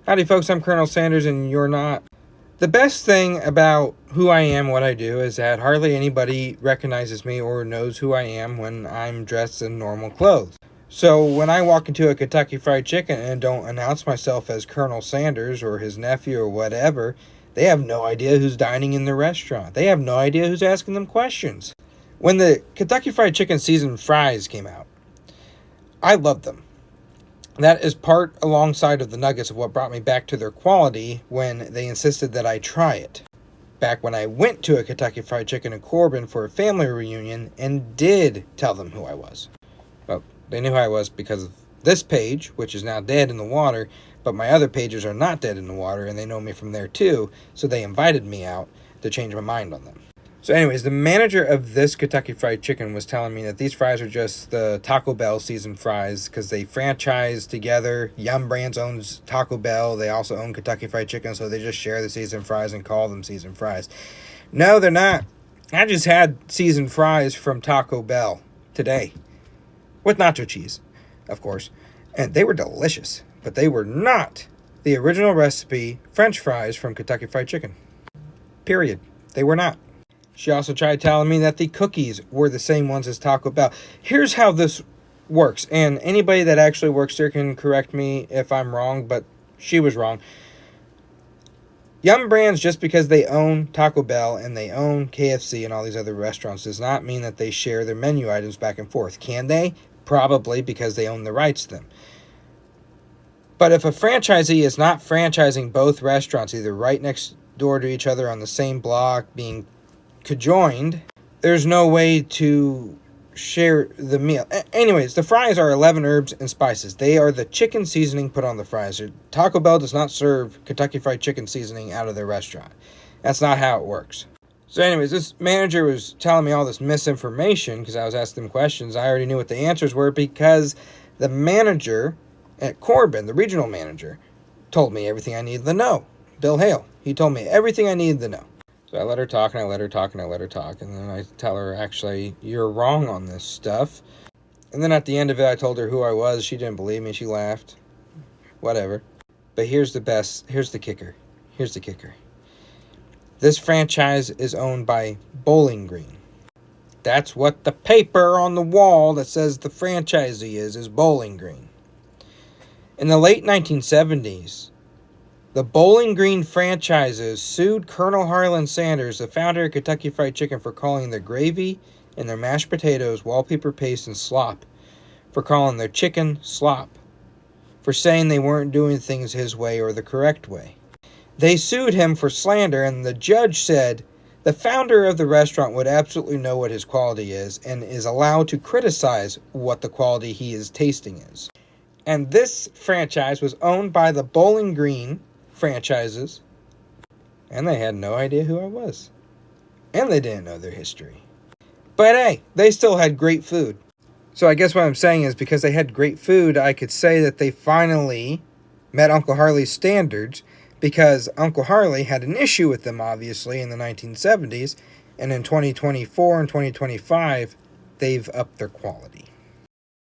Howdy folks, I'm Colonel Sanders and you're not. The best thing about who I am, what I do, is that hardly anybody recognizes me or knows who I am when I'm dressed in normal clothes. So when I walk into a Kentucky Fried Chicken and don't announce myself as Colonel Sanders or his nephew or whatever, they have no idea who's dining in the restaurant. They have no idea who's asking them questions. When the Kentucky Fried Chicken seasoned fries came out, I loved them. That is part alongside of the nuggets of what brought me back to their quality when they insisted that I try it. Back when I went to a Kentucky Fried Chicken in Corbin for a family reunion and did tell them who I was. Well, they knew who I was because of this page, which is now dead in the water, but my other pages are not dead in the water and they know me from there too, so they invited me out to change my mind on them. So anyways, the manager of this Kentucky Fried Chicken was telling me that these fries are just the Taco Bell seasoned fries because they franchise together. Yum Brands owns Taco Bell. They also own Kentucky Fried Chicken, so they just share the seasoned fries and call them seasoned fries. No, they're not. I just had seasoned fries from Taco Bell today with nacho cheese, of course, and they were delicious, but they were not the original recipe French fries from Kentucky Fried Chicken. Period. They were not. She also tried telling me that the cookies were the same ones as Taco Bell. Here's how this works, and anybody that actually works there can correct me if I'm wrong, but she was wrong. Yum Brands, just because they own Taco Bell and they own KFC and all these other restaurants, does not mean that they share their menu items back and forth. Can they? Probably, because they own the rights to them. But if a franchisee is not franchising both restaurants, either right next door to each other on the same block, being conjoined, there's no way to share the meal. Anyways, the fries are 11 herbs and spices. They are the chicken seasoning put on the fries. Taco Bell does not serve Kentucky Fried Chicken seasoning out of their restaurant. That's not how it works. So anyways, this manager was telling me all this misinformation because I was asking them questions. I already knew what the answers were because the manager at Corbin, the regional manager, told me everything I needed to know. Bill Hale. He told me everything I needed to know. So I let her talk, and I let her talk, and I let her talk. And then I tell her, actually, you're wrong on this stuff. And then at the end of it, I told her who I was. She didn't believe me. She laughed. Whatever. But here's the kicker. Here's the kicker. This franchise is owned by Bowling Green. That's what the paper on the wall that says the franchisee is Bowling Green. In the late 1970s, the Bowling Green franchises sued Colonel Harlan Sanders, the founder of Kentucky Fried Chicken, for calling their gravy and their mashed potatoes wallpaper paste and slop, for calling their chicken slop, for saying they weren't doing things his way or the correct way. They sued him for slander, and the judge said the founder of the restaurant would absolutely know what his quality is and is allowed to criticize what the quality he is tasting is. And this franchise was owned by the Bowling Green franchises, and they had no idea who I was, and they didn't know their history. But hey, they still had great food. So I guess what I'm saying is because they had great food, I could say that they finally met Uncle Harley's standards, because Uncle Harley had an issue with them, obviously, in the 1970s, and in 2024 and 2025, they've upped their quality.